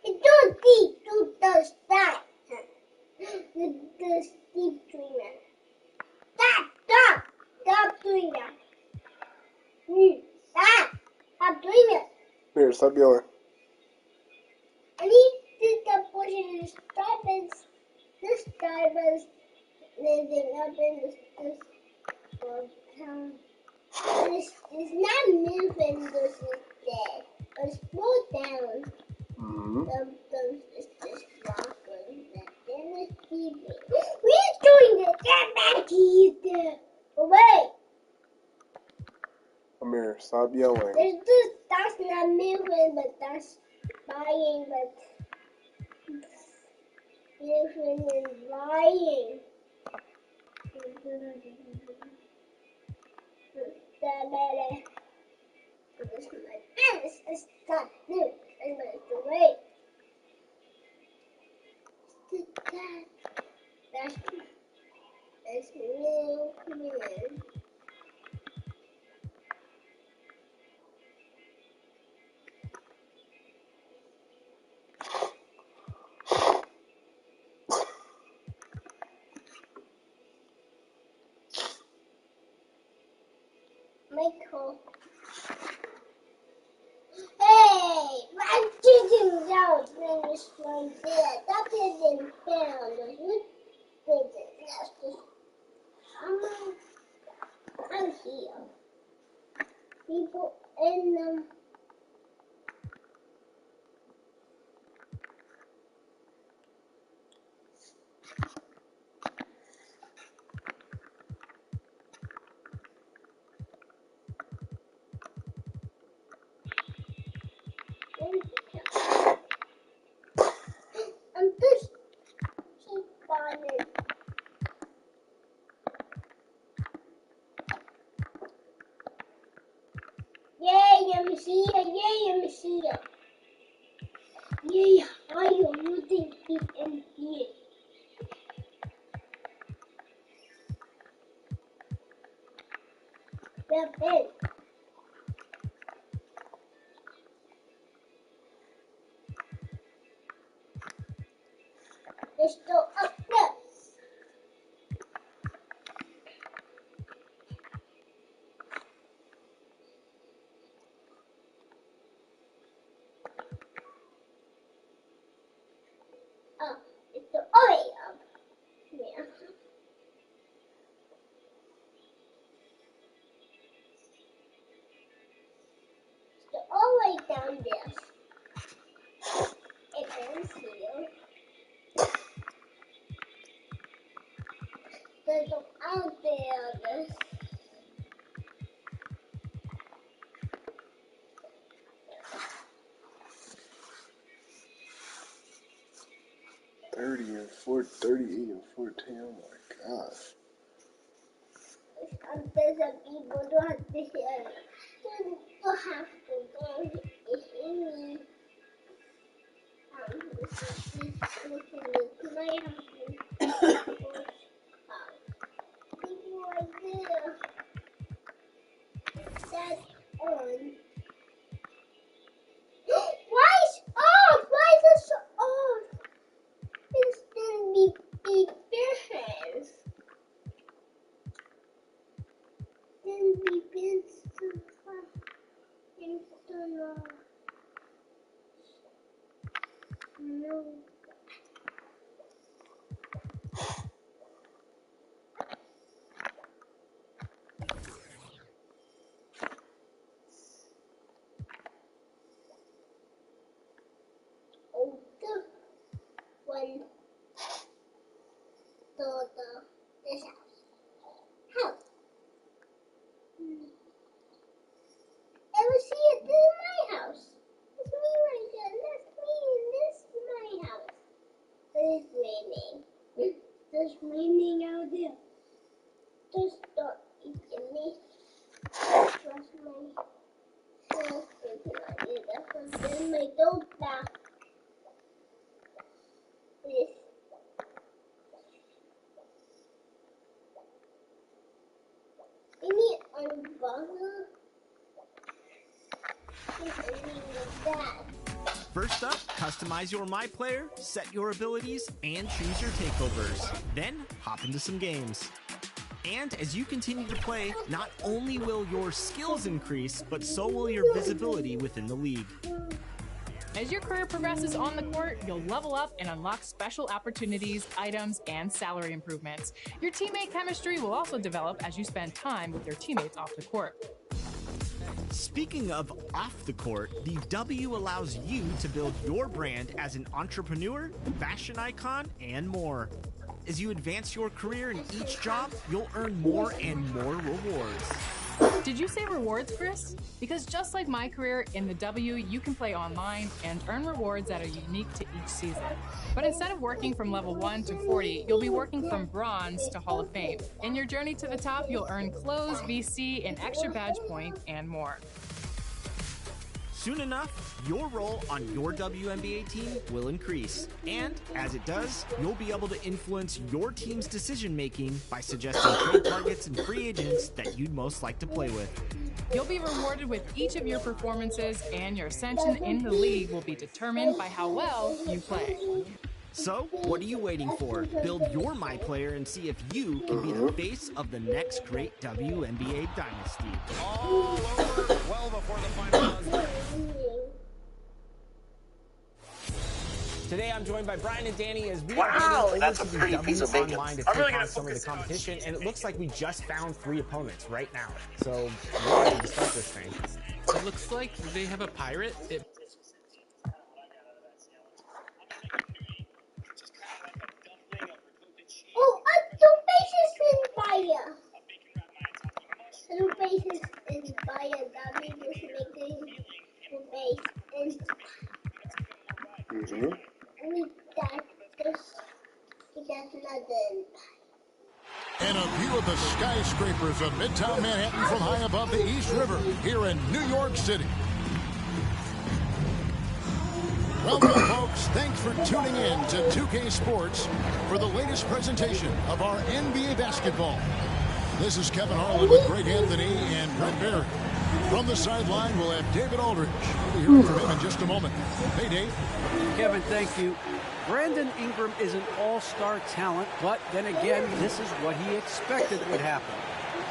It's too deep to the start. The deep doing that. Stop doing that. Stop doing it. Here, stop yelling. I need to push it to stop and this guy was living up in this town. It's not moving, this is dead. But slow down. It's just walking. Then it's TV. We're doing this. Get back here. Away. Amir, stop yelling. There's this, that's not moving, but that's lying, but moving and lying. This is my business. It's not new. I'm going to wait. That's new. Michael. Hey, I'm digging out things like that. That isn't found. You did it. That's just, I'm here. People in them. I'm just keep finding. Yay, I'm here. Yay, I'm here. Yay, I am looking in here. Step in. Let's go up there. Oh, it's the way up. Yeah. It's the all way down there. It ends here. There's some out there. 38 and 14. Oh my gosh. There's a people who have to hear. Who have to go in. People are there. That's on. Why is off? Why is this off? It's gonna be business. Then be business. No. First up, customize your My Player, set your abilities, and choose your takeovers. Then, hop into some games. And as you continue to play, not only will your skills increase, but so will your visibility within the league. As your career progresses on the court, you'll level up and unlock special opportunities, items, and salary improvements. Your teammate chemistry will also develop as you spend time with your teammates off the court. Speaking of off the court, the W allows you to build your brand as an entrepreneur, fashion icon, and more. As you advance your career in each job, you'll earn more and more rewards. Did you say rewards, Chris? Because just like my career in the W, you can play online and earn rewards that are unique to each season. But instead of working from level 1 to 40, you'll be working from bronze to Hall of Fame. In your journey to the top, you'll earn clothes, VC, an extra badge point, and more. Soon enough, your role on your WNBA team will increase. And as it does, you'll be able to influence your team's decision-making by suggesting trade targets and free agents that you'd most like to play with. You'll be rewarded with each of your performances, and your ascension in the league will be determined by how well you play. So, what are you waiting for? Build your My Player and see if you can be the face of the next great WNBA dynasty. All over, well before the final buzzer. Today I'm joined by Brian and Danny as we Wow, that's a pretty piece of bacon. online to take on some of the competition, and it looks like we just found 3 opponents right now. So we're ready to start this thing. It looks like they have a pirate. Oh, two faces in fire. Two faces in fire. That means it's making two faces in fire. I mean, that's nothing. And a view of the skyscrapers of Midtown Manhattan from high above the East River here in New York City. Welcome, folks. Thanks for tuning in to 2K Sports for the latest presentation of our NBA basketball. This is Kevin Harlan with Greg Anthony and Brett Barry. From the sideline, we'll have David Aldridge. We'll be hearing from him in just a moment. Hey, Dave. Kevin, thank you. Brandon Ingram is an all-star talent, but then again, this is what he expected would happen.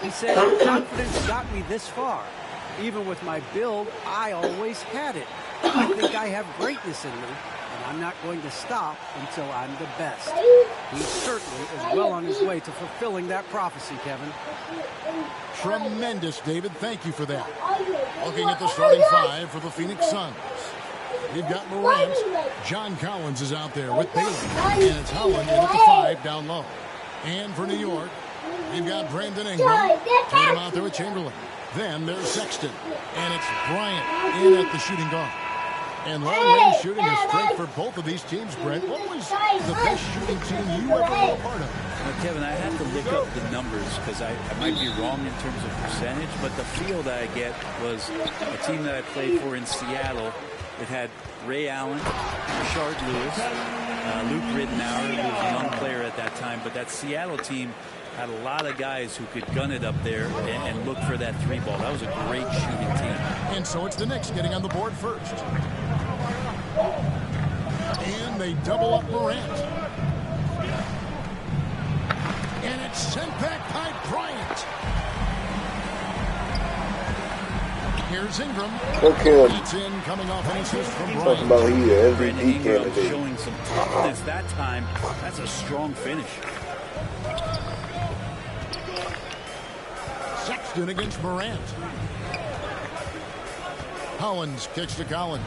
He said, confidence got me this far. Even with my build, I always had it. I think I have greatness in me, and I'm not going to stop until I'm the best. He certainly is well on his way to fulfilling that prophecy, Kevin. Tremendous, David. Thank you for that. Looking at the starting 5 for the Phoenix Suns. We've got Morant. John Collins is out there with Bailey. And it's Holland in at the 5 down low. And for New York, we've got Brandon Ingram. Tatum out there with Chamberlain. Then there's Sexton. And it's Bryant in at the shooting guard. And long-range shooting is strength for both of these teams, Brent. What was the best shooting team you ever were a part of? Kevin, I have to look up the numbers because I might be wrong in terms of percentage, but the feel that I get was a team that I played for in Seattle. It had Ray Allen, Rashard Lewis, Luke Ridnour, who was a young player at that time, but that Seattle team had a lot of guys who could gun it up there and look for that 3 ball. That was a great shooting team. And so it's the Knicks getting on the board first. And they double up Morant. And it's sent back by Bryant. Here's Ingram. Okay. It's in, coming off an assist from Talking Bryant. about he an Brandon MVP Ingram candidate. showing some toughness that time. That's a strong finish. Sexton against Morant. Collins kicks to Collins.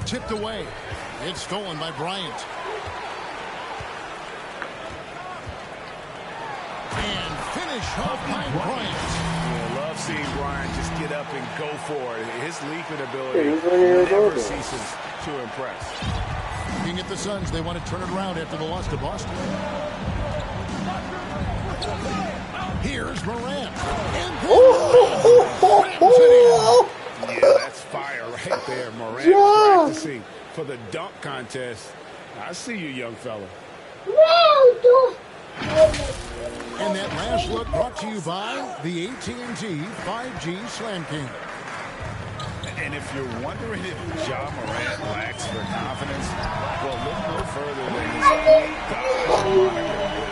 Tipped away. It's stolen by Bryant. And finish off by Bryant. I love seeing Bryant just get up and go for it. His leaping ability Hey, who's right here never over? ceases to impress. Looking at the Suns, they want to turn it around after the loss to Boston. Here's Morant. Yeah, that's fire right there. Morant practicing for the dunk contest. I see you, young fella. And that last look brought to you by the AT&T 5G Slam King. And if you're wondering if Ja Morant lacks for confidence, well, look no further than his point guard.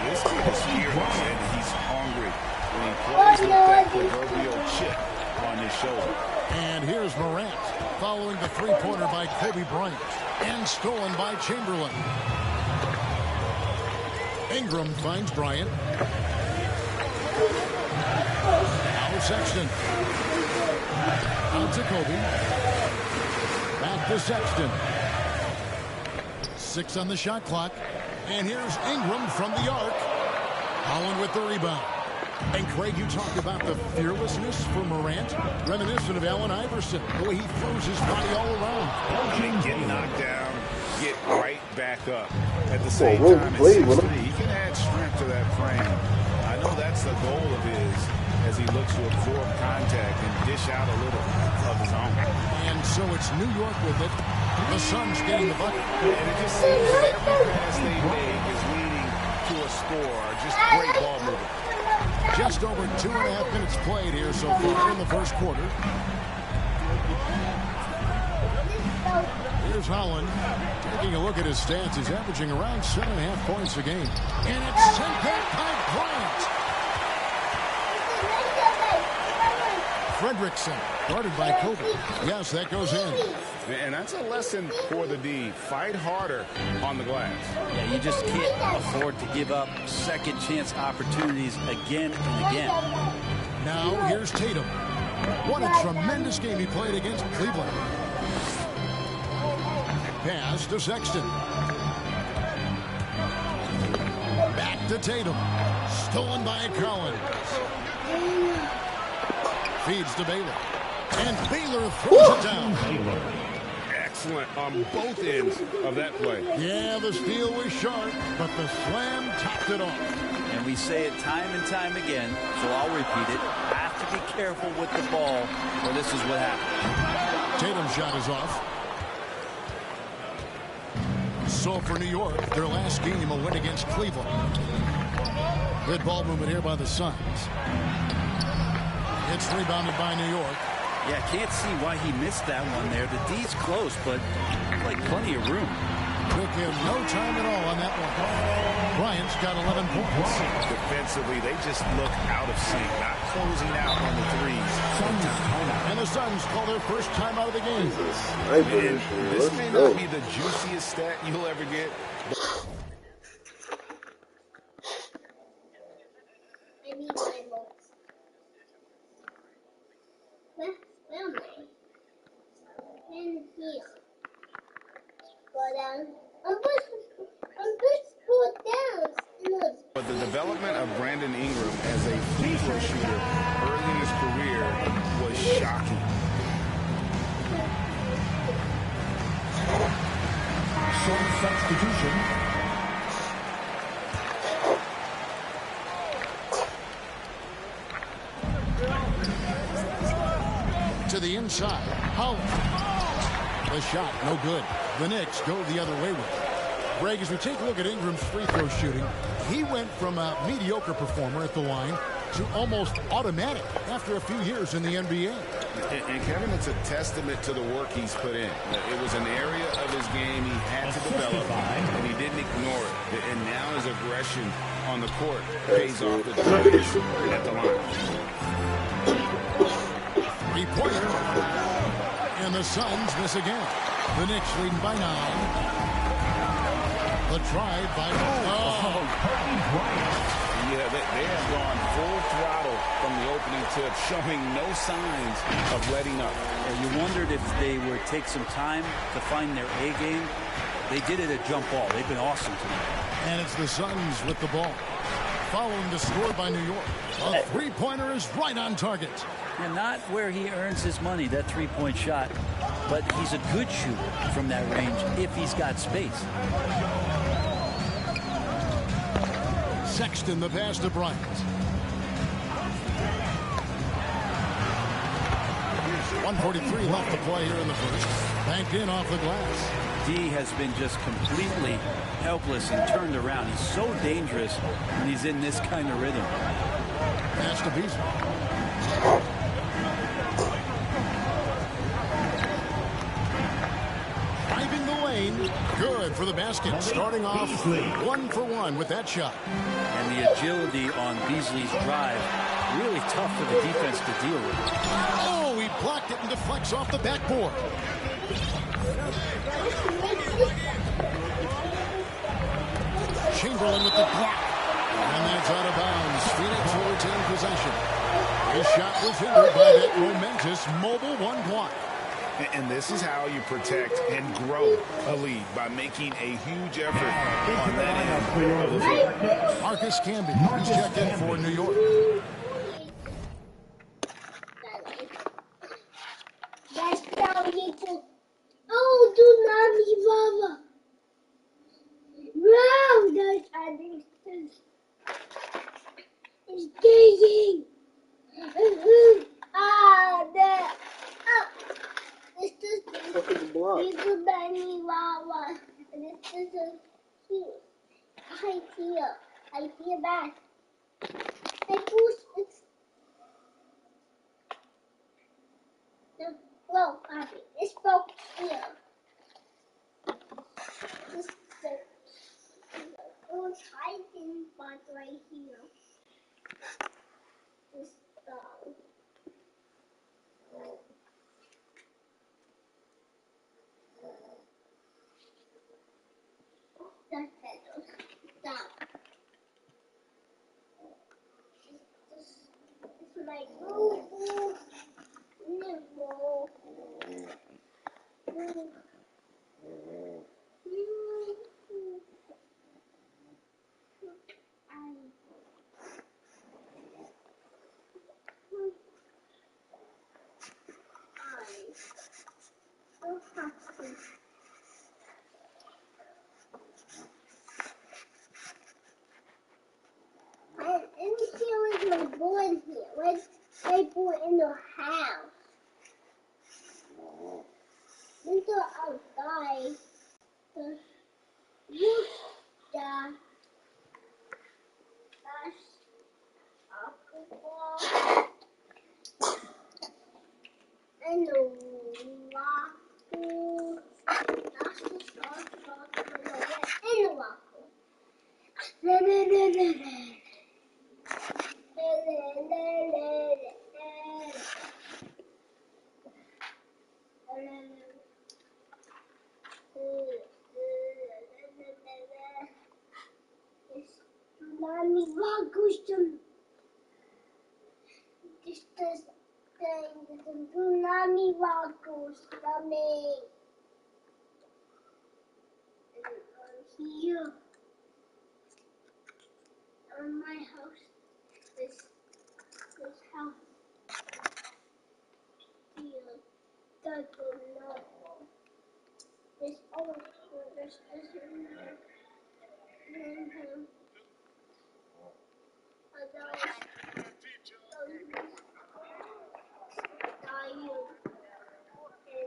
This kid is fearless and he's hungry when he plays with that proverbial chip on his shoulder. And here's Morant following the three-pointer by Kobe Bryant and stolen by Chamberlain. Ingram finds Bryant. Now Sexton. Out to Kobe. Back to Sexton. 6 on the shot clock. And here's Ingram from the arc. Holland with the rebound. And Craig, you talked about the fearlessness for Morant, reminiscent of Allen Iverson, the way he throws his body all around. I mean, get knocked down, get right back up. At the same time, at 6'3", he can add strength to that frame. I know that's the goal of his as he looks to absorb contact and dish out a little of his own. And so it's New York with it. The Suns getting the bucket. And it just seems that every pass they make is leading to a score. Just great ball movement. Just over 2.5 minutes played here so far in the first quarter. Here's Holland. Taking a look at his stats, he's averaging around 7.5 points a game. And it's sent back by Bryant. Fredrickson, guarded by Kobe. Yes, that goes in. And that's a lesson for the D. Fight harder on the glass. Yeah, you just can't afford to give up second chance opportunities again and again. Now here's Tatum. What a tremendous game he played against Cleveland. Pass to Sexton. Back to Tatum. Stolen by Collins. Feeds to Baylor. And Baylor throws it down. Excellent on both ends of that play. Yeah, the steal was sharp, but the slam topped it off. And we say it time and time again, so I'll repeat it. Have to be careful with the ball, or this is what happens. Tatum's shot is off. So for New York, their last game, a win against Cleveland. Good ball movement here by the Suns. It's rebounded by New York. Yeah, can't see why he missed that one there. The D's close, but like plenty of room. Took him no time at all on that one. Bryant's got 11 points. Defensively, they just look out of sync, not closing out on the threes. And the Suns call their first time out of the game. This may not be the juiciest stat you'll ever get. But the development of Brandon Ingram as a free throw shooter early in his career was shocking. Short substitution. To the inside. Holland. The shot, no good. The Knicks go the other way with it. Greg, as we take a look at Ingram's free throw shooting, he went from a mediocre performer at the line to almost automatic after a few years in the NBA. And Kevin, it's a testament to the work he's put in. It was an area of his game he had to develop, and he didn't ignore it. And now his aggression on the court pays off the dividends at the line. Three-pointer. And the Suns miss again. The Knicks leading by 9. The try by Yeah, they have gone full throttle from the opening tip, showing no signs of letting up. You wondered if they would take some time to find their A game. They did it at jump ball. They've been awesome tonight. And it's the Suns with the ball. Following the score by New York. A three-pointer is right on target. And not where he earns his money, that three-point shot. But he's a good shooter from that range if he's got space. Sexton, the pass to Bryant. 1:43 left to play here in the first. Banked in off the glass. D has been just completely helpless and turned around. He's so dangerous when he's in this kind of rhythm. Pass to Beasley. Driving the lane. Good for the basket. Starting off 1 for 1 with that shot. And the agility on Beasley's drive, really tough for the defense to deal with. Oh, he blocked it and deflects off the backboard. Chamberlain with the block. And that's out of bounds. Phoenix will retain possession. His shot was hindered by that momentous mobile one block. And this is how you protect and grow a lead, by making a huge effort on that end of the floor. Marcus Camby is checked in for New York. That's down here too. Oh, do not be Mama. Wow, that's it's digging. This is Look at the block. This is Benny Wawa. This is a cute. I feel bad. I push it. No, Abby. It's broke here. This is the hiding spot right here. This dog. Stop. This is my boo-boo nibble. And here is my board here. Where's my board in the house? Let's go outside. Look, that's alcohol. And the waffle. That's the sauce and the waffle. Mommy, what goes to this thing? Mommy, what goes to me? Here. On my house, this house here, that will not fall. This old school, this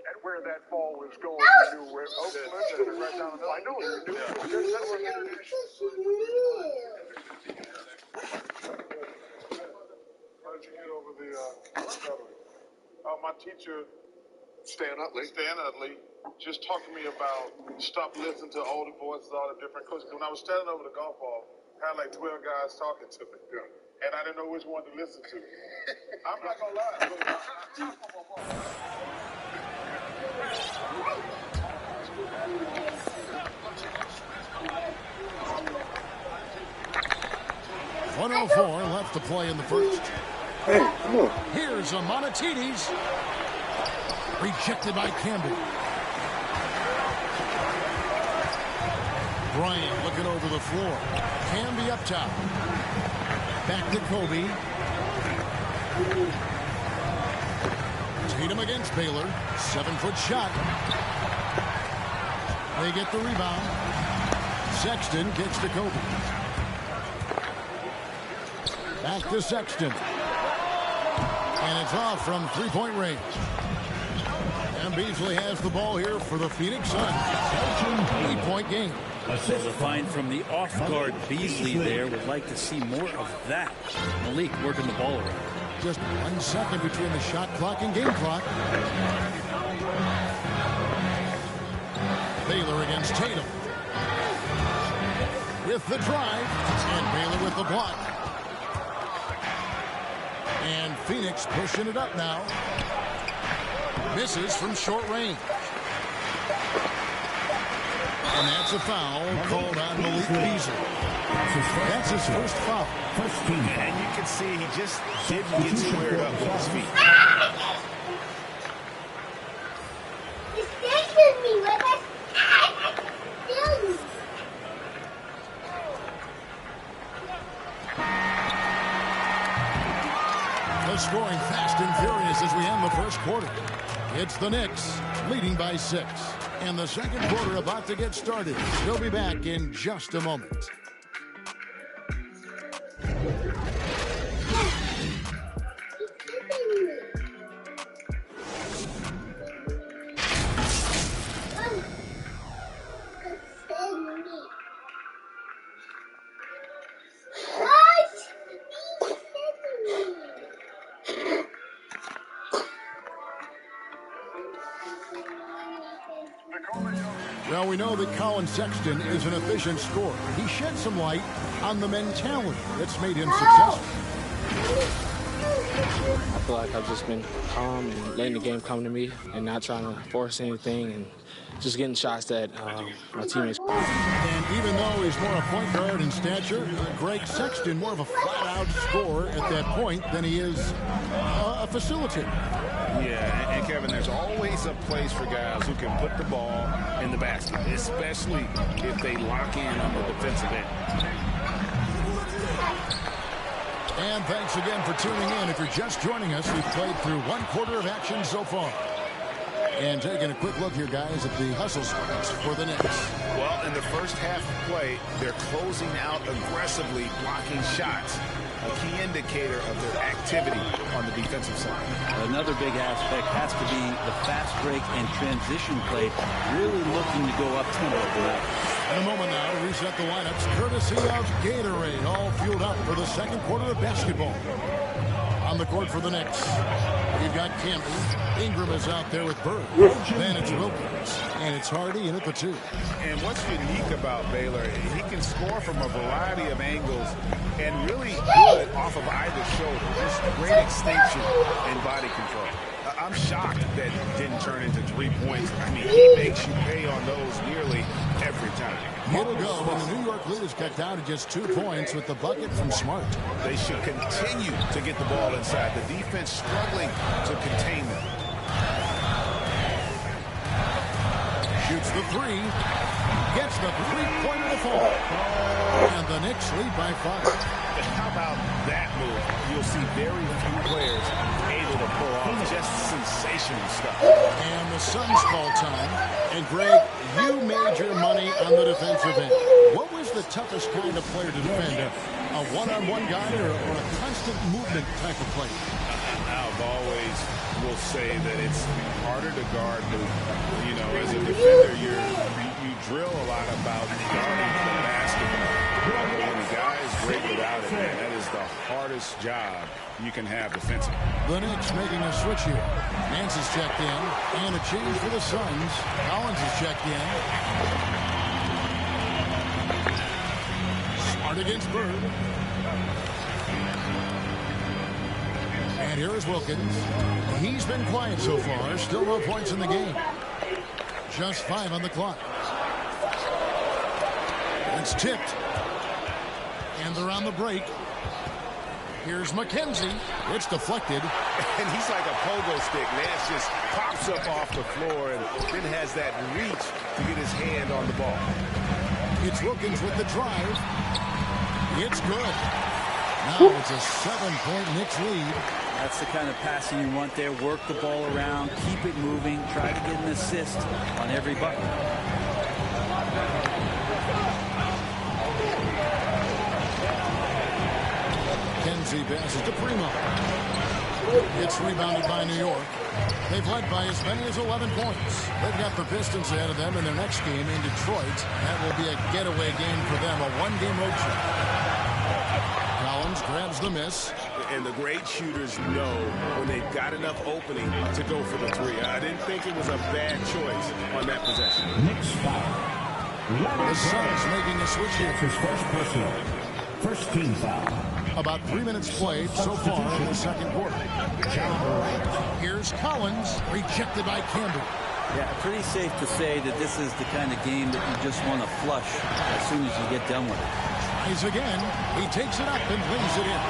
And where that ball was going, you knew where Oakland and right down the line. I know you knew. How did you get over the stuttering? My teacher, Stan Utley, just talked to me about stop listening to all the voices, all the different coaches. When I was standing over the golf ball, I had like 12 guys talking to me. Yeah. And I didn't know which one to listen to. I'm not going to lie. 1:04 left to play in the first. Hey, come on. Here's a Monatides. Rejected by Campbell. Bryant looking over the floor. Camby up top. Back to Kobe. Tatum against Baylor. 7-foot shot. They get the rebound. Sexton kicks to Kobe. Back to Sexton. And it's off from three-point range. And Beasley has the ball here for the Phoenix Suns. 8-point game. There's a find from the off-guard Beasley there. Would like to see more of that. Malik working the ball around. Just 1 second between the shot clock and game clock. Baylor against Tatum. With the drive. And Baylor with the block. And Phoenix pushing it up now. Misses from short range. And that's a foul called on Malik Beasley. That's his first foul. And you can see he just didn't get squared up with his feet. The scoring fast and furious as we end the first quarter. It's the Knicks leading by 6. And the second quarter about to get started. We'll be back in just a moment. Well, we know that Colin Sexton is an efficient scorer. He shed some light on the mentality that's made him successful. I feel like I've just been calm and letting the game come to me and not trying to force anything and just getting shots that my teammates. And even though he's more a point guard in stature, Greg Sexton more of a flat-out scorer at that point than he is a facilitator. Yeah, and Kevin, there's always a place for guys who can put the ball in the basket, especially if they lock in on the defensive end. And thanks again for tuning in. If you're just joining us, we've played through 1 quarter of action so far. And taking a quick look here, guys, at the hustle stats for the Knicks. Well, in the first half of play, they're closing out aggressively, blocking shots. A key indicator of their activity on the defensive side. Another big aspect has to be the fast break and transition play, really looking to go up tempo tonight. In a moment now, reset the lineups courtesy of Gatorade, all fueled up for the second quarter of basketball. On the court for the Knicks, we've got Campbell. Ingram is out there with Bird. Then it's Wilkins. And it's Hardy in at the 2. And what's unique about Baylor, he can score from a variety of angles and really good off of either shoulder. Just great extension and body control. I'm shocked that it didn't turn into 3 points. I mean, he makes you pay on those nearly every time. It'll go when the New York lead is cut down to just 2 points with the bucket from Smart. They should continue to get the ball inside. The defense struggling to contain them. Shoots the 3. Gets the 3-pointer to fall. And the Knicks lead by 5. How about that move? You'll see very few players able to pull off just sensational stuff. And the Suns call time. And Greg, you made your money on the defensive end. What was the toughest kind of player to defend? A one-on-one guy or a constant movement type of player? I've always will say that it's harder to guard movement. You know, as a defender, you drill a lot about guarding the basketball. When a guy is great without it, man, that is the hardest job you can have defensively. The Knicks making a switch here. Nance is checked in, and a change for the Suns. Collins is checked in. Smart against Bird. And here is Wilkins. He's been quiet so far. Still no points in the game. Just 5 on the clock. It's tipped. And they're on the break. Here's McKenzie. It's deflected. And he's like a pogo stick. Nance just pops up off the floor and then has that reach to get his hand on the ball. It's Wilkins with the drive. It's good. Now it's a 7-point Knicks lead. That's the kind of passing you want there. Work the ball around, keep it moving, try to get an assist on every bucket. Kenzie passes to Primo. It's rebounded by New York. They've led by as many as 11 points. They've got the Pistons ahead of them in their next game in Detroit. That will be a getaway game for them, a one-game road trip. Collins grabs the miss. And the great shooters know when they've got enough opening to go for the three. I didn't think it was a bad choice on that possession. Knicks foul. The Suns making a switch here. His first personal. First team foul. About 3 minutes played so far in the second quarter. Here's Collins, rejected by Campbell. Yeah, pretty safe to say that this is the kind of game that you just want to flush as soon as you get done with it. Tries again. He takes it up and lays it in.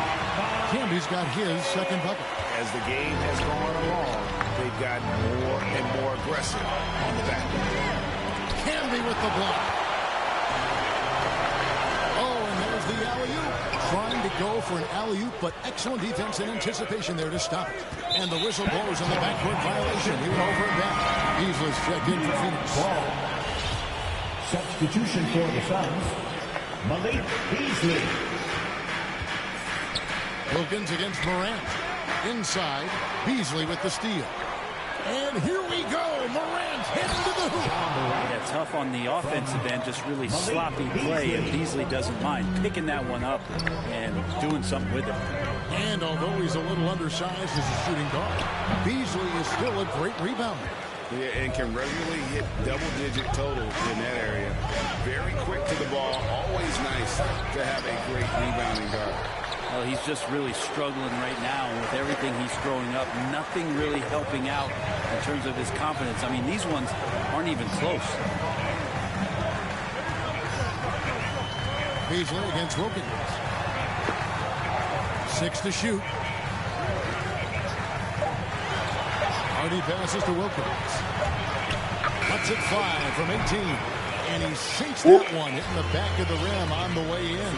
Camby's got his second bucket. As the game has gone along, they've gotten more and more aggressive on the back. Camby with the block. Oh, and there's the alley-oop. Trying to go for an alley-oop, but excellent defense and anticipation there to stop it. And the whistle blows on the backcourt violation. He went over and back. Beasley's checked in for Phoenix. Ball. Substitution for the Suns. Malik Beasley. Wilkins against Morant. Inside, Beasley with the steal. And here we go. Morant heading to the hoop. Yeah, tough on the offensive end, just really sloppy play, and Beasley doesn't mind picking that one up and doing something with it. And although he's a little undersized as a shooting guard, Beasley is still a great rebounder. Yeah, and can regularly hit double-digit totals in that area. Very quick to the ball. Always nice to have a great rebounding guard. Well, he's just really struggling right now with everything he's throwing up. Nothing really helping out in terms of his confidence. I mean, these ones aren't even close. Beasley against Wilkins. 6 to shoot. Hardy passes to Wilkins. Cuts it 5 from 18. And he sinks that one, hitting the back of the rim on the way in.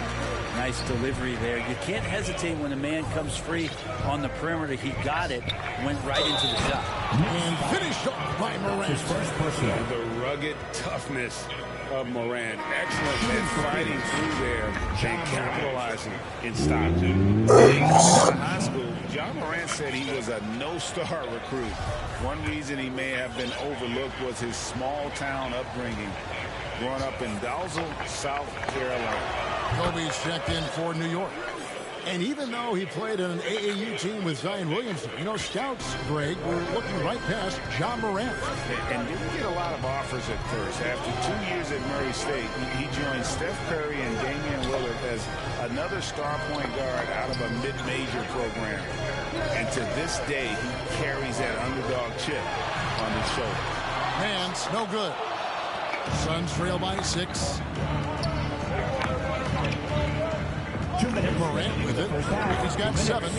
Nice delivery there. You can't hesitate when a man comes free on the perimeter. He got it, went right into the shot. And finished off by Morant. The rugged toughness of Morant. Excellent at fighting through there and capitalizing in stops. In high school, John Morant said he was a no-star recruit. One reason he may have been overlooked was his small-town upbringing. Growing up in Dalzell, South Carolina. Kobe's checked in for New York. And even though he played on an AAU team with Zion Williamson, you know, scouts, Greg, were looking right past John Morant. And didn't get a lot of offers at first. After 2 years at Murray State, he joined Steph Curry and Damian Lillard as another star point guard out of a mid-major program. And to this day, he carries that underdog chip on his shoulder. Hands, no good. Suns trail by 6. 2 minutes. Morant with it. He's got 7.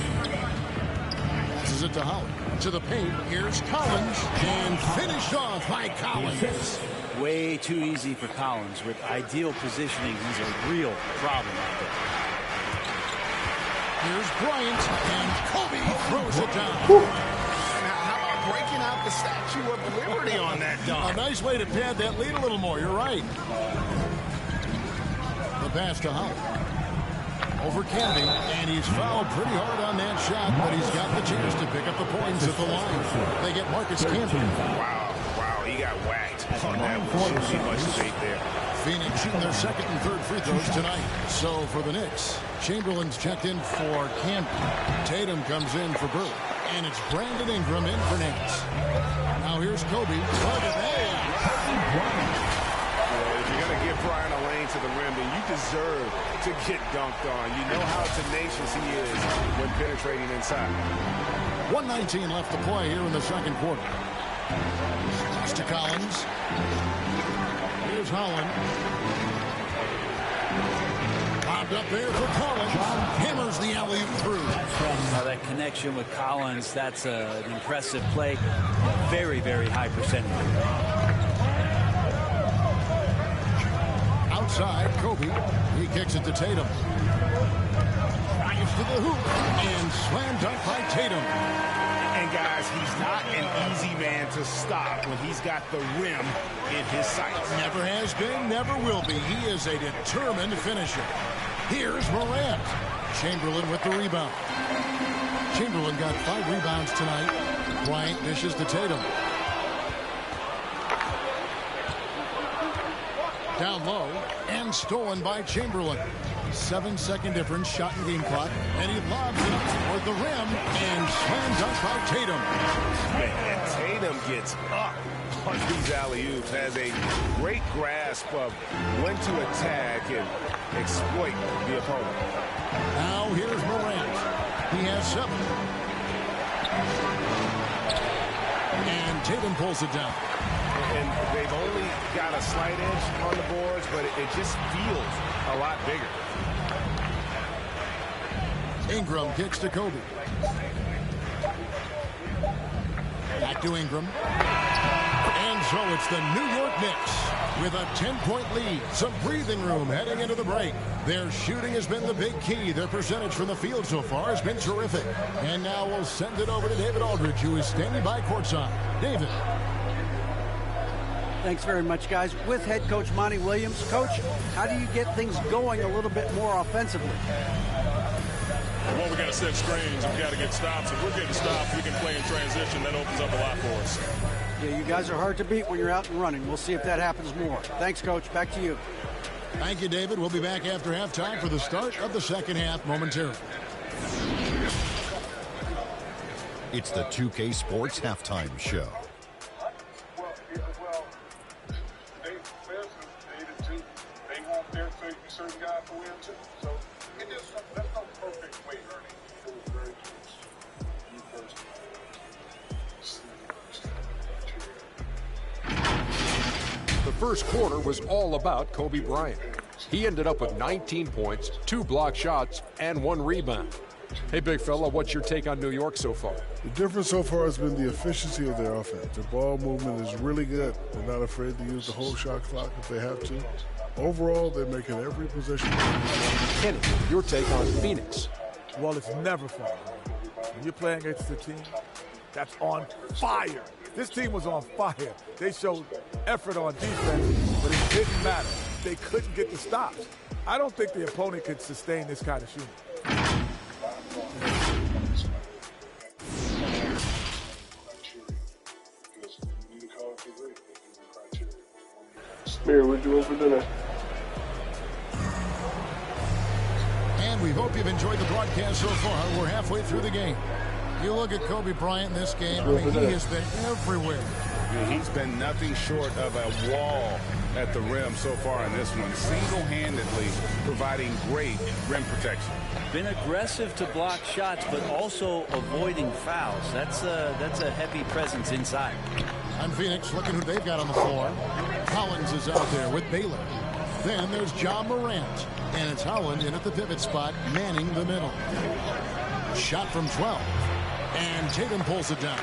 Passes it to Howard. To the paint. Here's Collins. And finished off by Collins. Way too easy for Collins. With ideal positioning, he's a real problem out there. Here's Bryant. And Kobe throws it down. Breaking out the Statue of Liberty on that dunk. A nice way to pad that lead a little more. You're right. The pass to Howard. Over Camby, and he's fouled pretty hard on that shot, but he's got the chance to pick up the points at the line. They get Marcus Camby. Wow, he got whacked on that one. Shouldn't be much debate there. Phoenix shooting their second and third free throws tonight. So for the Knicks, Chamberlain's checked in for Camby. Tatum comes in for Bird. And it's Brandon Ingram in for Nance. Now here's Kobe. Look at that. If you're going to give Brian a lane to the rim, then you deserve to get dunked on. You know how tenacious he is when penetrating inside. 1:19 left to play here in the second quarter. Pass to Collins. Here's Holland. Popped up there for Collins. Hammers the alley-oop through. Now that connection with Collins, that's an impressive play. Very, very high percentage. Outside, Kobe. He kicks it to Tatum. Drives to the hoop. And slam dunk by Tatum. And guys, he's not an easy man to stop when he's got the rim in his sights. Never has been, never will be. He is a determined finisher. Here's Morant. Chamberlain with the rebound. Chamberlain got 5 rebounds tonight. Bryant dishes to Tatum. Down low and stolen by Chamberlain. 7-second difference, shot and game clock, and he lobs it up toward the rim and slam dunk by Tatum. Man, Tatum gets up on these alley-oops, has a great grasp of when to attack and exploit the opponent. Now here's Morant. He has 7. And Tatum pulls it down. And they've only got a slight edge on the boards, but it just feels a lot bigger. Ingram kicks to Kobe. Back to Ingram. And so it's the New York Knicks with a 10-point lead. Some breathing room heading into the break. Their shooting has been the big key. Their percentage from the field so far has been terrific. And now we'll send it over to David Aldridge, who is standing by courtside. David. Thanks very much, guys. With head coach Monty Williams. Coach, how do you get things going a little bit more offensively? Well, we got to set screens. We got to get stops. If we're getting stops, we can play in transition. That opens up a lot for us. Yeah, you guys are hard to beat when you're out and running. We'll see if that happens more. Thanks, Coach. Back to you. Thank you, David. We'll be back after halftime for the start of the second half momentarily. It's the 2K Sports Halftime Show. They want their certain guy to win too. So that's no perfect way, Ernie. It was very close. You first. The first quarter was all about Kobe Bryant. He ended up with 19 points, 2 blocked shots, and 1 rebound. Hey, big fella, what's your take on New York so far? The difference so far has been the efficiency of their offense. Their ball movement is really good. They're not afraid to use the whole shot clock if they have to. Overall, they're making every possession. Kenny, your take on Phoenix. Well, it's never fun. When you're playing against a team that's on fire. This team was on fire. They showed effort on defense, but it didn't matter. They couldn't get the stops. I don't think the opponent could sustain this kind of shooting. Mary, what'd you want for dinner? And we hope you've enjoyed the broadcast so far. We're halfway through the game. You look at Kobe Bryant in this game, I mean, he has been everywhere. Yeah, he's been nothing short of a wall at the rim so far in this one, single-handedly providing great rim protection. Been aggressive to block shots, but also avoiding fouls. That's a heavy presence inside. And Phoenix, looking who they've got on the floor. Collins is out there with Baylor. Then there's John Morant. And it's Howland in at the pivot spot, manning the middle. Shot from 12. And Tatum pulls it down.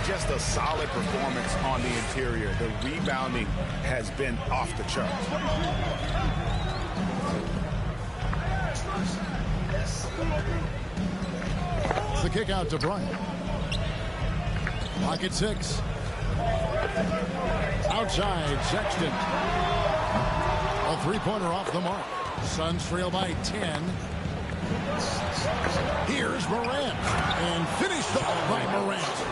Just a solid performance on the interior. The rebounding has been off the charts. The kick out to Bryant. Lock at 6. Outside, Sexton. A three-pointer off the mark. Suns trail by 10. Here's Morant. And finished off by Morant.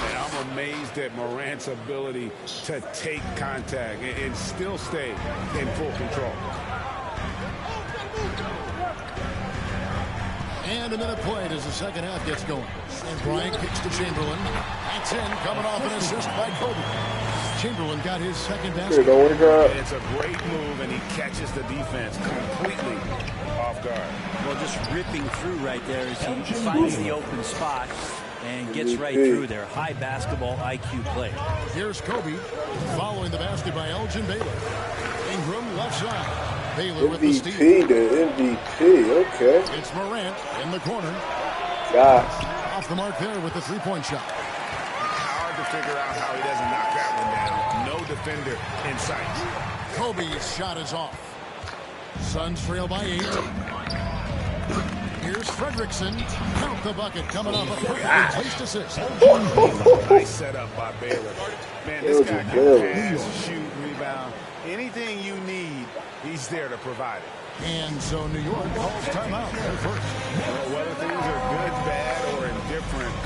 And I'm amazed at Morant's ability to take contact and still stay in full control. And a minute played as the second half gets going. And Bryant kicks to Chamberlain. That's in, coming off an assist by Kobe. Chamberlain got his second basket. It's a great move, and he catches the defense completely off guard. Well, just ripping through right there as he finds the open spot and gets right through there. High basketball IQ play. Here's Kobe following the basket by Elgin Baylor. Ingram left side. Baylor with the steal. MVP, okay. It's Morant in the corner. Gosh. Off the mark there with the three-point shot. Hard to figure out how he doesn't knock that one down. No defender in sight. Kobe's shot is off. Suns trail by 8. Here's Fredrickson. Count the bucket coming off a perfectly placed assist. Nice setup by Baylor. Man, this guy can pass, shoot, rebound. Anything you need, he's there to provide it. And so New York calls timeout. They're first. Well, whether things are good, bad, or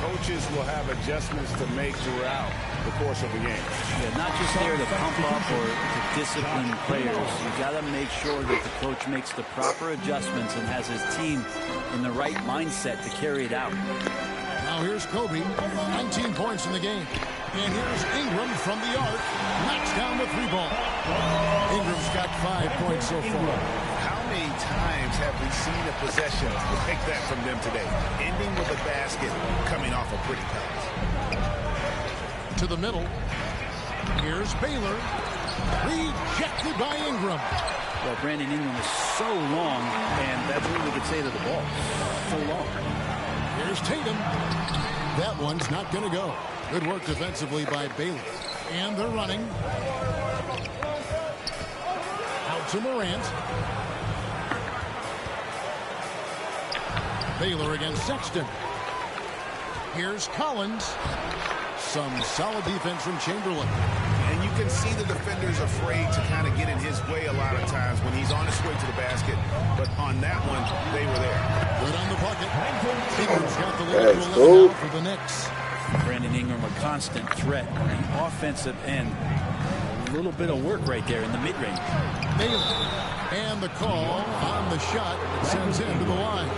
coaches will have adjustments to make throughout the course of the game. Yeah, not just there to pump up or to discipline players. You got to make sure that the coach makes the proper adjustments and has his team in the right mindset to carry it out. Now here's Kobe, 19 points in the game. And here's Ingram from the arc, knocks down the three ball. Ingram's got 5 points so far. How many times have we seen a possession like that from them today? Ending with a basket, coming off a pretty pass. To the middle. Here's Baylor. Rejected by Ingram. Well, Brandon Ingram is so long, and that's what we could say to the ball. So long. Here's Tatum. That one's not going to go. Good work defensively by Baylor. And they're running. Out to Morant. Baylor against Sexton. Here's Collins. Some solid defense from Chamberlain. And you can see the defender's afraid to kind of get in his way a lot of times when he's on his way to the basket. But on that one, they were there. Good on the bucket. Ingram's got the lead to 11 for the Knicks. Brandon Ingram, a constant threat on the offensive end. A little bit of work right there in the mid-range. Baylor. And the call on the shot that sends him to the line.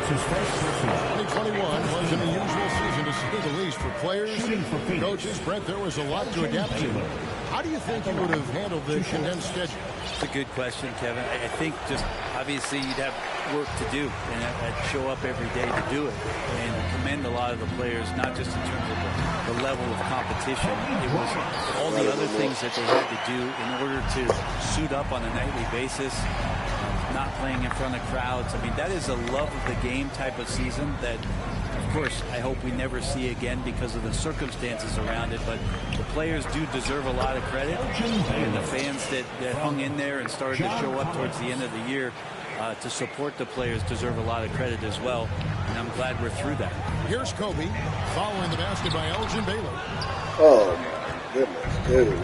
2021 was an unusual season to say the least for players, coaches. Brett, there was a lot to adapt to. How do you think you would have handled the condensed schedule? It's a good question, Kevin. I think just obviously you'd have work to do and I'd show up every day to do it, and commend a lot of the players, not just in terms of the level of competition. It was all the other things that they had to do in order to suit up on a nightly basis. Not playing in front of crowds. I mean, that is a love of the game type of season that, of course, I hope we never see again because of the circumstances around it. But the players do deserve a lot of credit, and the fans that hung in there and started to show up towards the end of the year to support the players deserve a lot of credit as well. And I'm glad we're through that. Here's Kobe following the basket by Elgin Baylor. Oh, my goodness, dude.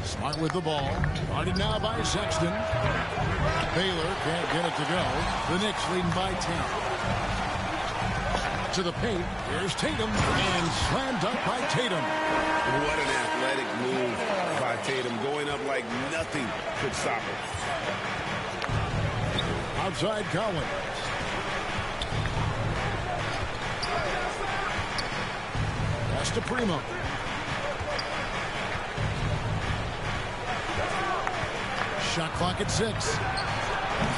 Smart with the ball. Guarded now by Sexton. Baylor can't get it to go. The Knicks leading by 10. To the paint. Here's Tatum. And slammed up by Tatum. What an athletic move by Tatum. Going up like nothing could stop him. Outside Collins. Pass to Primo. Shot clock at 6.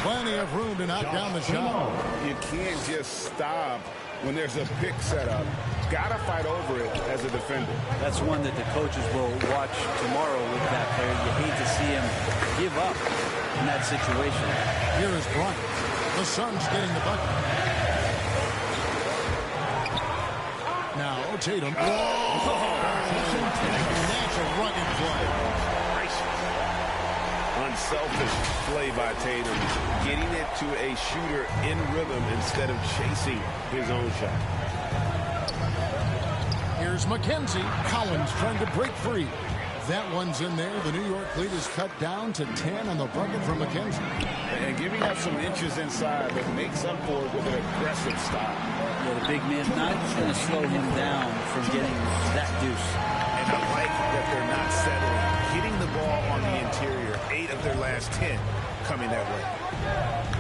Plenty of room to knock down the shot. You can't just stop when there's a pick set up. Gotta fight over it as a defender. That's one that the coaches will watch tomorrow with that player. You hate to see him give up in that situation. Here is Bryant. The Suns getting the bucket. Now Tatum. That's a rugged play. Unselfish play by Tatum, getting it to a shooter in rhythm instead of chasing his own shot. Here's McKenzie. Collins trying to break free. That one's in there. The New York lead is cut down to 10 on the bucket from McKenzie. And giving up some inches inside, but makes up for it with an aggressive stop. Yeah, the big man not going to slow him down from getting that deuce. And I like that they're not settling. Hitting the ball on the interior, 8 of their last 10 coming that way.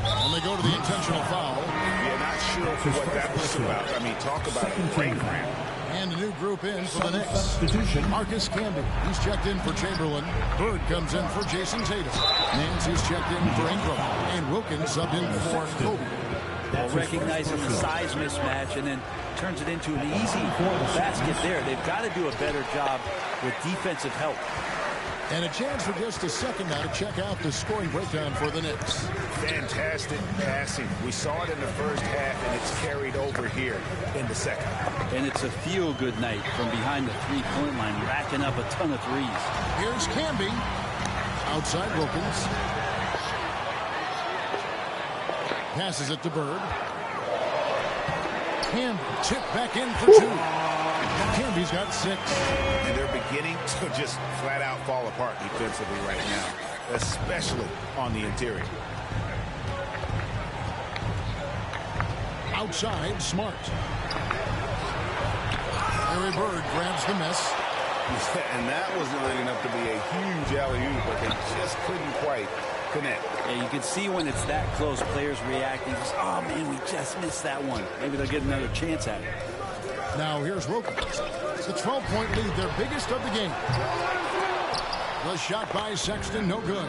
And they go to the intentional foul. Yeah, not sure what that was about. I mean, talk about a break ramp. And a new group in for the Knicks. Marcus Camby. He's checked in for Chamberlain. Bird comes in for Jason Tatum. Nancy's checked in for Ingram. And Wilkins subbed in for Kobe. Well, recognizing the size mismatch and then turns it into an easy basket there. They've got to do a better job with defensive help. And a chance for just a second now to check out the scoring breakdown for the Knicks. Fantastic passing. We saw it in the first half, and it's carried over here in the second. And it's a feel-good night from behind the three-point line, racking up a ton of threes. Here's Camby. Outside Wilkins. Passes it to Bird. Camby tipped back in for 2. Camby's got 6. And they're beginning to just flat out fall apart defensively right now, especially on the interior. Outside, Smart. Larry Bird grabs the miss. And that was lining up to be a huge alley-oop, but they just couldn't quite connect. Yeah, you can see when it's that close, players reacting. Just, oh, man, we just missed that one. Maybe they'll get another chance at it. Now here's Wilkins. It's a 12-point lead, their biggest of the game. The shot by Sexton, no good.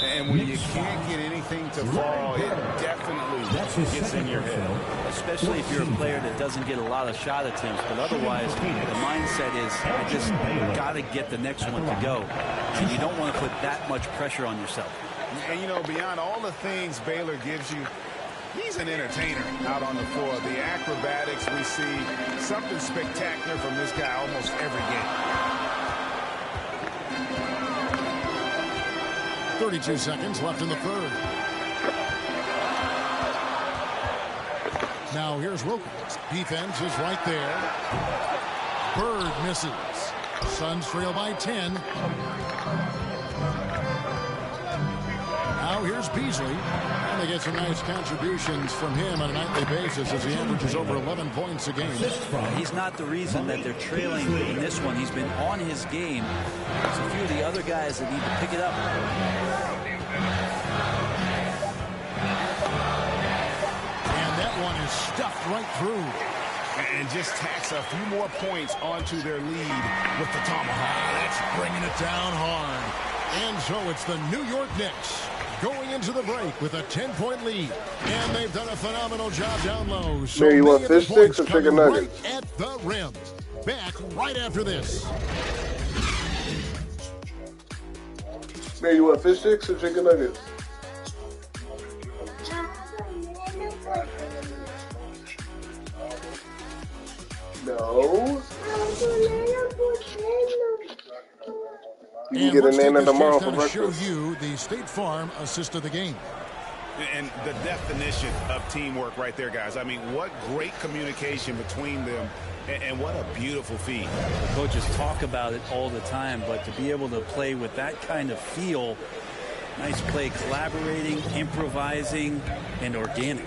And when you can't get anything to fall, it definitely gets in your head. Especially if you're a player that doesn't get a lot of shot attempts. But otherwise, the mindset is, I just got to get the next one to go. And you don't want to put that much pressure on yourself. And, you know, beyond all the things Baylor gives you, he's an entertainer out on the floor. The acrobatics we see, something spectacular from this guy almost every game. 32 seconds left in the third. Now here's Wilkins. Defense is right there. Bird misses. Suns trail by 10. Now here's Beasley. And they get some nice contributions from him on a nightly basis as he averages over 11 points a game. He's not the reason that they're trailing in this one. He's been on his game. There's a few of the other guys that need to pick it up. And that one is stuffed right through. And just tacks a few more points onto their lead with the tomahawk. That's bringing it down hard. And so it's the New York Knicks going into the break with a 10-point lead. And they've done a phenomenal job down low. So you want fish sticks or chicken nuggets? Right at the rim. Back right after this. Man, you want fish sticks or chicken nuggets? No. You can get a nana tomorrow for breakfast. Show you the State Farm assist of the game. And the definition of teamwork right there, guys. I mean, what great communication between them, and what a beautiful feed. The coaches talk about it all the time, but to be able to play with that kind of feel, nice play, collaborating, improvising, and organic.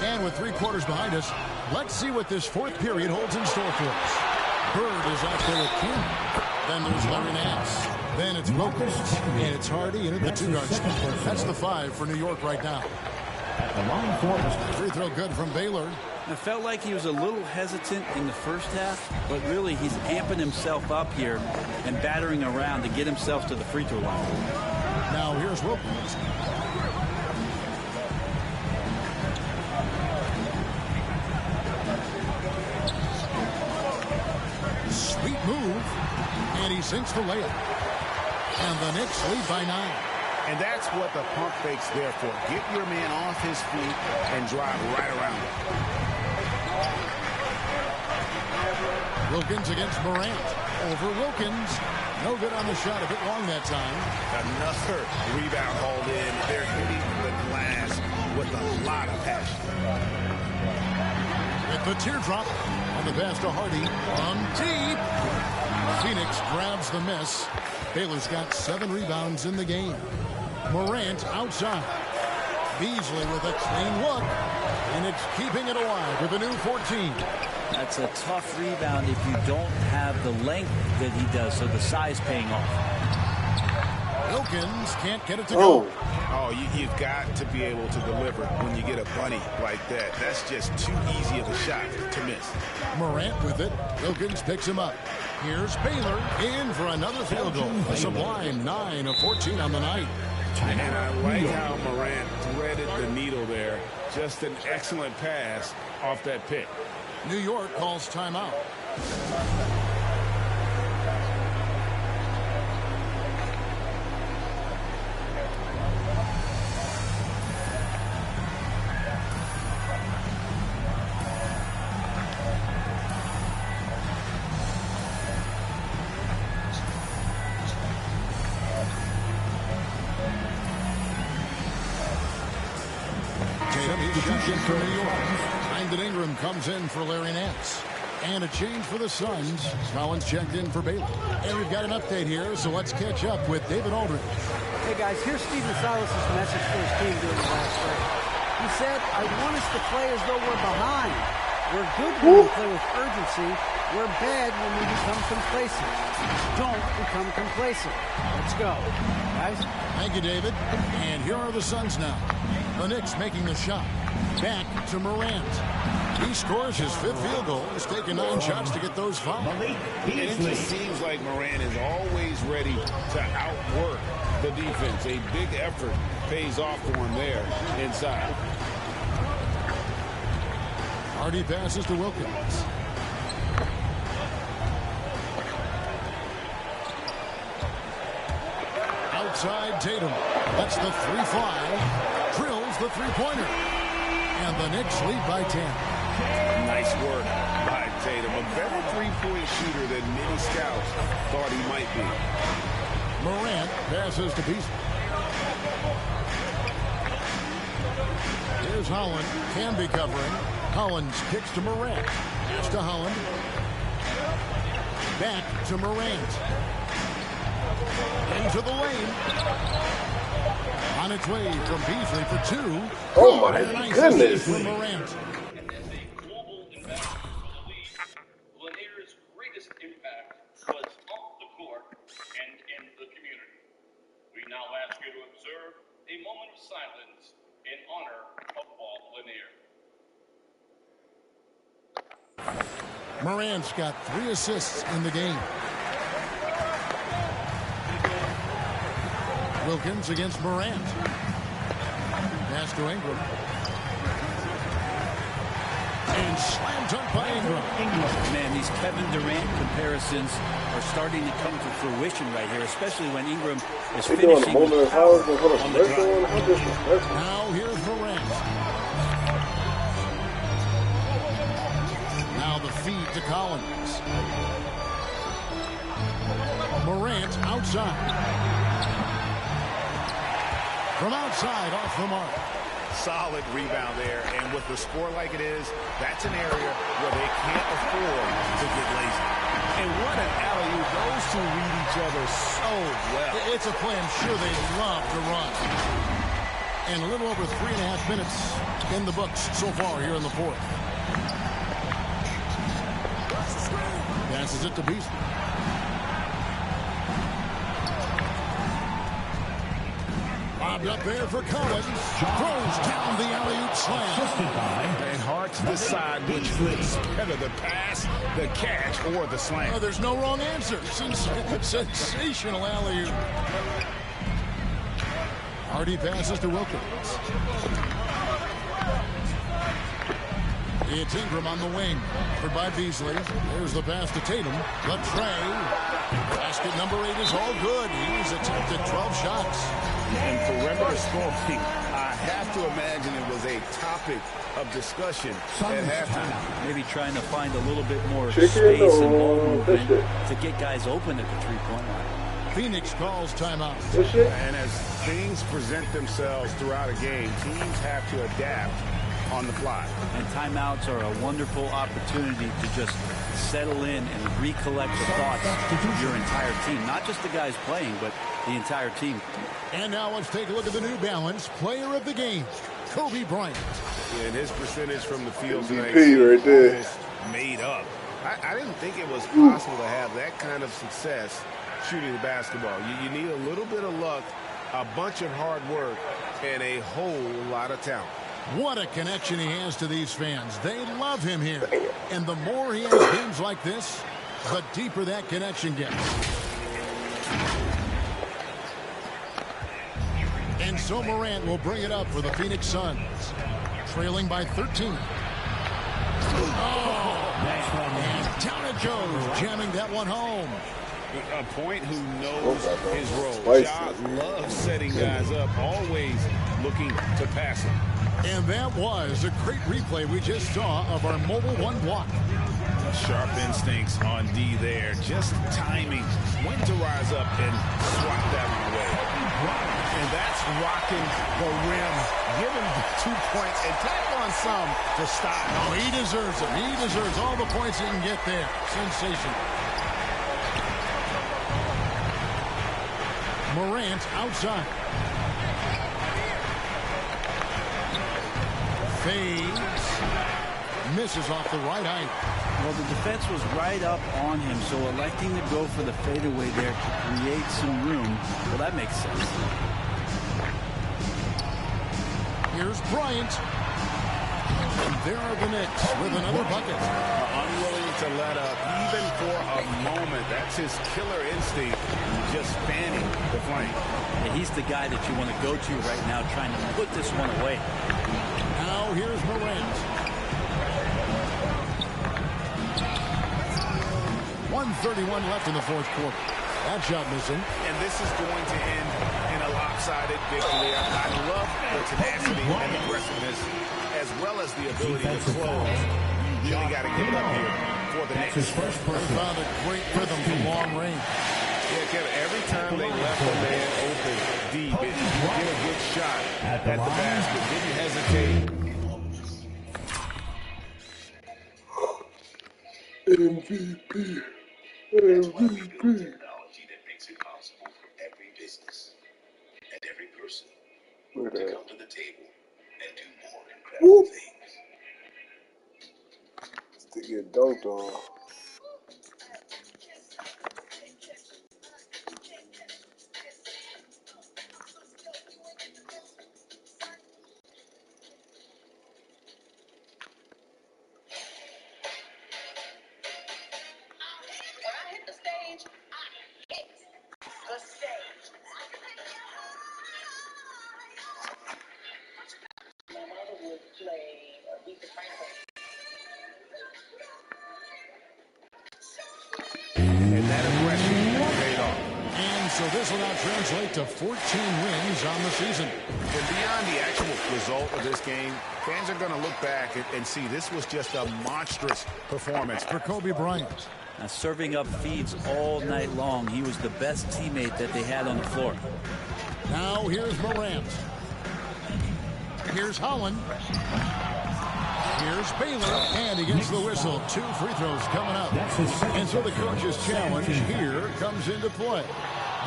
And with 3 quarters behind us, let's see what this fourth period holds in store for us. Bird is out there with King. Then there's Larry Nance. Then it's Wilkins. And it's Hardy in at the 2-guard spot. That's the 5 for New York right now. Free throw good from Baylor. I felt like he was a little hesitant in the first half, but really he's amping himself up here and battering around to get himself to the free throw line. Now here's Wilkins. Sweet move. And he sinks the layup. And the Knicks lead by 9. And that's what the pump fake's there for. Get your man off his feet and drive right around him. Wilkins against Morant. Over Wilkins. No good on the shot. A bit long that time. Another rebound hauled in. They're hitting the glass with a lot of passion. With the teardrop on the pass to Hardy. From deep. Phoenix grabs the miss. Baylor's got 7 rebounds in the game. Morant outside. Beasley with a clean look. And it's keeping it alive with a new 14. That's a tough rebound if you don't have the length that he does, so the size paying off. Wilkins can't get it to go. Oh, you've got to be able to deliver when you get a bunny like that. That's just too easy of a shot to miss. Morant with it. Wilkins picks him up. Here's Baylor in for another field goal. A sublime 9 of 14 on the night. And I like how Morant threaded the needle there. Just an excellent pass off that pick. New York calls timeout. For New York. Brandon Ingram comes in for Larry Nance. And a change for the Suns. Collins checked in for Baylor. And we've got an update here, so let's catch up with David Aldridge. Hey guys, here's Stephen Silas' message for his team during the last break. He said, I want us to play as though we're behind. We're good when we play with urgency. We're bad when we become complacent. Don't become complacent. Let's go, guys. Thank you, David. And here are the Suns now. The Knicks making the shot. Back to Morant. He scores his 5th field goal. He's taken 9 shots to get those 5. And it just seems like Morant is always ready to outwork the defense. A big effort pays off for him there inside. Hardy passes to Wilkins. Outside Tatum. That's the 3 fly. Drills the 3-pointer. And the Knicks lead by 10. Nice work by Tatum. A better 3-point shooter than many scouts thought he might be. Morant passes to Beasley. Here's Holland. Can be covering. Collins kicks to Morant. Pass to Holland. Back to Morant. Into the lane. On its way from Beasley for 2. Oh my goodness. For Morant. Lanier's greatest impact was off the court and in the community. We now ask you to observe a moment of silence in honor of Bob Lanier. Morant's got 3 assists in the game. Wilkins against Morant. Pass to Ingram. And slam dunk by Ingram. Man, these Kevin Durant comparisons are starting to come to fruition right here, especially when Ingram is finishing on the drive. Now here's Morant. Now the feed to Collins. Morant outside. From outside, off the mark. Solid rebound there, and with the score like it is, that's an area where they can't afford to get lazy. And what an alley-oop. Those two read each other so well. It's a play I'm sure they love to run. And a little over 3.5 minutes in the books so far here in the 4th. Passes it to Beasley. Bobbed up there for Collins. Throws down the alley-oop slam. And hard to decide which is better, the pass, the catch, or the slam. Oh, there's no wrong answer. Sensational alley-oop. Hardy passes to Wilkins. It's Ingram on the wing. Offered by Beasley. There's the pass to Tatum. The tray. Basket number 8 is all good. He's attempted 12 shots. And perimeter scoring, I have to imagine it was a topic of discussion at halftime. Maybe trying to find a little bit more space and ball movement to get guys open at the 3-point line. Phoenix calls timeout. And as things present themselves throughout a game, teams have to adapt on the fly. And timeouts are a wonderful opportunity to just settle in and recollect the thoughts of your entire team. Not just the guys playing, but the entire team. And now let's take a look at the New Balance player of the game, Kobe Bryant. Yeah, and his percentage from the field tonight right there. Made up. I didn't think it was possible to have that kind of success shooting the basketball. You need a little bit of luck, a bunch of hard work, and a whole lot of talent. What a connection he has to these fans. They love him here. And the more he has games like this, the deeper that connection gets. And so Morant will bring it up for the Phoenix Suns. Trailing by 13. And down it goes, jamming that one home. A point who knows his role. Ja loves setting guys up, always looking to pass him. And that was a great replay we just saw of our mobile 1 block. Sharp instincts on D there. Just timing when to rise up and swat that one away. And that's rocking the rim. Give him the 2 points and tag on some to stop. Oh, he deserves it. He deserves all the points he can get there. Sensational. Morant outside. Fades. misses off the right eye. Well, the defense was right up on him, so electing to go for the fadeaway there to create some room, well, that makes sense. Here's Bryant. And there are the Knicks with another bucket. Unwilling to let up, even for a moment. That's his killer instinct, just fanning the flame. Yeah, he's the guy that you want to go to right now, trying to put this one away. Now here's Morant. 1:31 left in the fourth quarter. That shot missing. And this is going to end in a lopsided victory. I love the tenacity and aggressiveness, as well as the ability to close. You really got to give it up here for the Knicks. They found a great rhythm from long range. Yeah, Kevin, every time they left a man open deep, it get a good shot at the basket. Didn't hesitate. MVP. Technology that makes it possible for every business and every person to come to the table and do more incredible things. To get dunked on. So this will now translate to 14 wins on the season. And beyond the actual result of this game, fans are going to look back and see this was just a monstrous performance for Kobe Bryant. Now, serving up feeds all night long, he was the best teammate that they had on the floor. Now here's Morant. Here's Holland. Here's Baylor, and he gets the whistle. 2 free throws coming up. And so the coach's challenge here comes into play.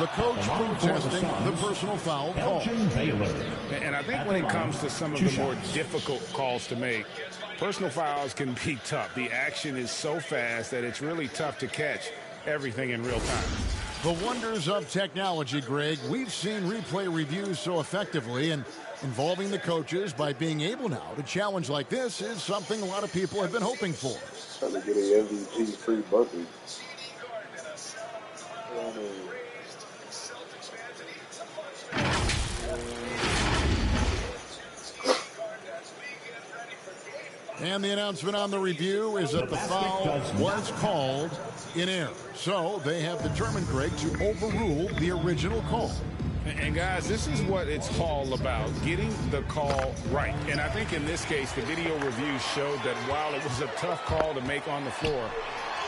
The coach protesting the personal foul call. And I think when it comes to some of the more difficult calls to make, personal fouls can be tough. The action is so fast that it's really tough to catch everything in real time. The wonders of technology, Greg. We've seen replay reviews so effectively, and involving the coaches by being able now to challenge like this is something a lot of people have been hoping for. Trying to get an MVP free bucket. And the announcement on the review is that the foul was called in error. So they have determined, Greg, to overrule the original call. And guys, this is what it's all about, getting the call right. And I think in this case, the video review showed that while it was a tough call to make on the floor,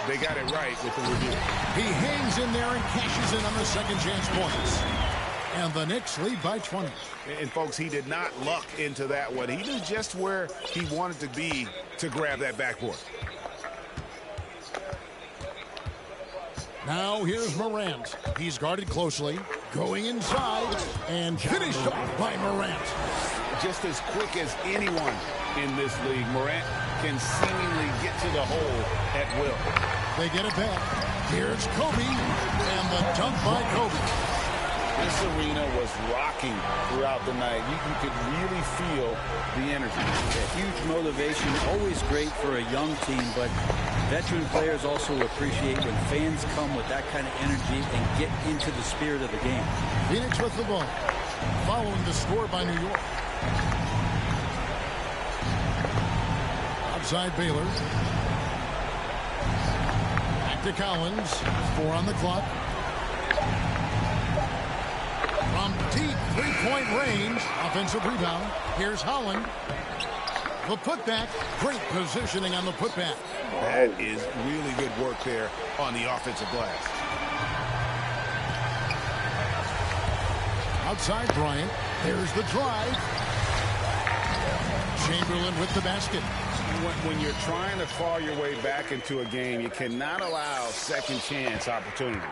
they got it right with the review. He hangs in there and cashes in on the second chance points. And the Knicks lead by 20. And folks, he did not luck into that one. He knew just where he wanted to be to grab that backboard. Now here's Morant. He's guarded closely, going inside, and finished off by Morant. Just as quick as anyone in this league, Morant can seemingly get to the hole at will. They get it back. Here's Kobe, and the dunk by Kobe. This arena was rocking throughout the night. You could really feel the energy. Yeah, huge motivation, always great for a young team, but veteran players also appreciate when fans come with that kind of energy and get into the spirit of the game. Phoenix with the ball, following the score by New York. Outside Baylor. Back to Collins. 4 on the clock. From deep three-point range, offensive rebound. Here's Holland. The putback, great positioning on the putback. That is really good work there on the offensive glass. Outside Bryant, there's the drive. Chamberlain with the basket. when you're trying to claw your way back into a game, you cannot allow second chance opportunities.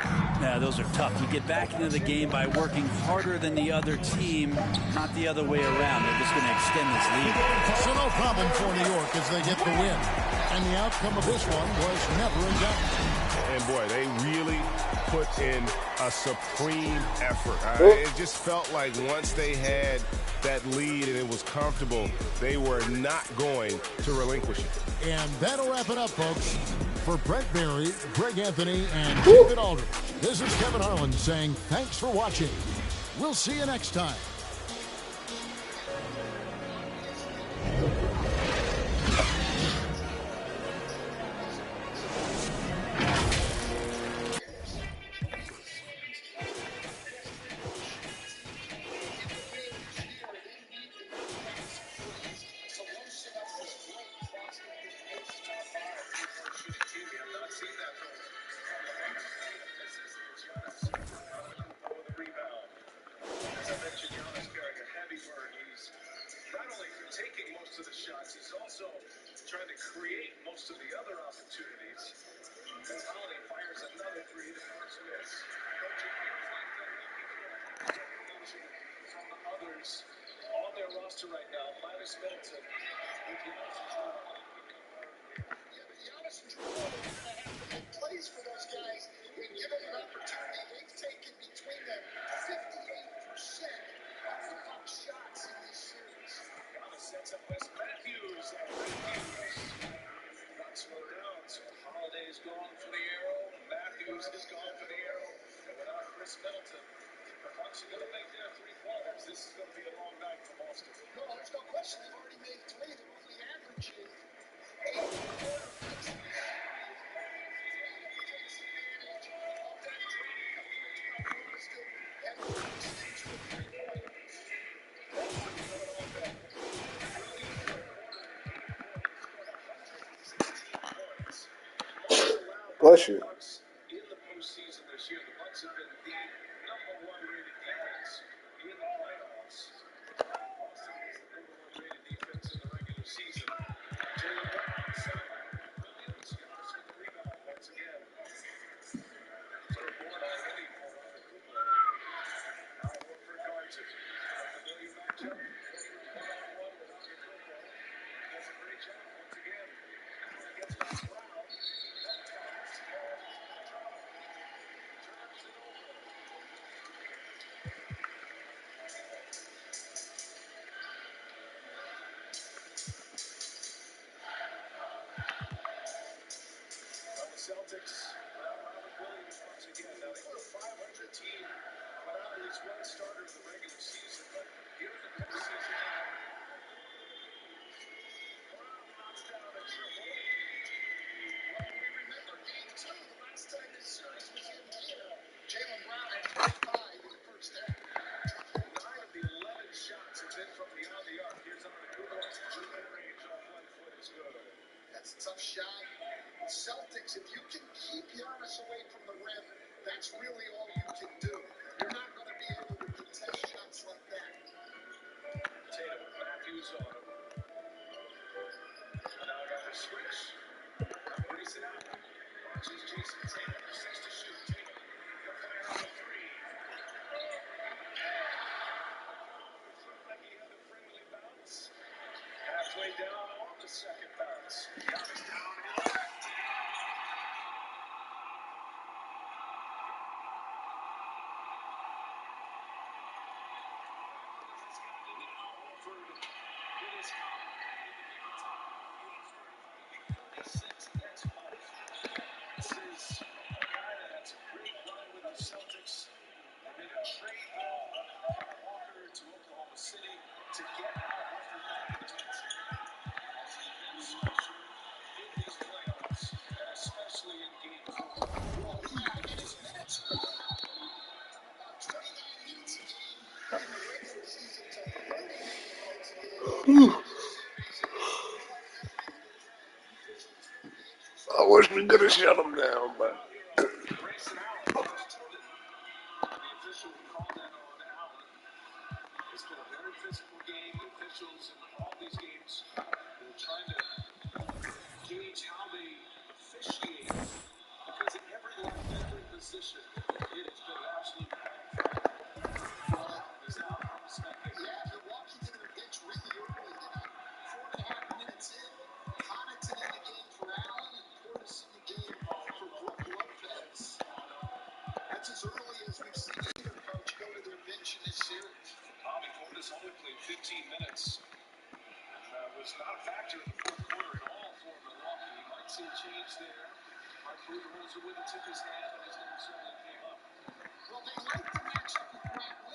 Yeah, those are tough. You get back into the game by working harder than the other team, not the other way around. They're just going to extend this lead. So no problem for New York as they get the win. And the outcome of this one was never in doubt. And boy, they really put in a supreme effort. It just felt like once they had that lead and it was comfortable, they were not going to relinquish it. And that'll wrap it up, folks. For Brett Berry, Greg Anthony, and David Aldridge, this is Kevin Harlan saying thanks for watching. We'll see you next time. He's also trying to create most of the other opportunities. As Holiday fires another three, the first miss. From the others on their roster right now, minus Middleton. Giannis and Drew are going to have to make plays for those guys. We give them an opportunity. They've taken between them 58% of the Bucks shots in this series. Giannis sets up Wes Matthews. Not slow down, so Holiday is gone for the arrow. Matthews is gone for the arrow. And without Chris Middleton, the Bucks are going to make their three-pointers. This is going to be a long night for Boston. No, there's no question. They've already made three. They're only averaging 8. Bless you. In the postseason this year, the Bucks have been the #1 rated defense in the playoffs. Boston is the #1 rated defense in the regular season. Jaylen Brown, Williams, Giannis with the rebound once again. Third board already for Cooper. Now Horford guards it. A familiar matchup. One-on-one with Cooper. Does a great job once again. Allen gets by Brown. Celtics, Robert Williams once again. Now, they were a 500 team without at least one starter in the regular season, but here in the postseason, Brown knocks down a triple. Well, we remember game 2, the last time this series was in here. Jaylen Brown had 45 in the first half. 9 of the 11 shots have been from beyond the arc. Here's under the Cooper. Mid-range off 1 foot is good. That's a tough shot. Celtics, if you can keep Giannis away from the rim, that's really all you can do. You're not going to be able to contest shots like that. Tatum, Matthews on him. And now I got the switch. Race it out. Watches Jason Tatum. 6 to shoot. Tatum. He'll fire on a 3. Like he had a friendly bounce. Halfway down on the second bounce. Giannis down in the back. Celtics made a trade Walker to Oklahoma City to get out after that contention. Special in these playoffs, and especially in game 4. Well, yeah, it is minutes. About 29 minutes a game in the regular season to 30 minutes a game. I wish we could have shut them down, but. It's been a very physical game. The officials in all these games, they're trying to gauge how they officiate because at every level, every position, it has been an absolute is out on the second. Yeah, Milwaukee getting their bench really early tonight. 4.5 minutes in. Connaughton in the game for Allen and Portis in the game for Brook Lopez. That's as early as we've seen either coach go to their bench in this series. Bobby Portis only played 15 minutes. Was not a factor in the fourth quarter at all for Milwaukee. You might see a change there. Mark Budenholzer with the tip his hand, but his name certainly came up. Well, they like the matchup with Brad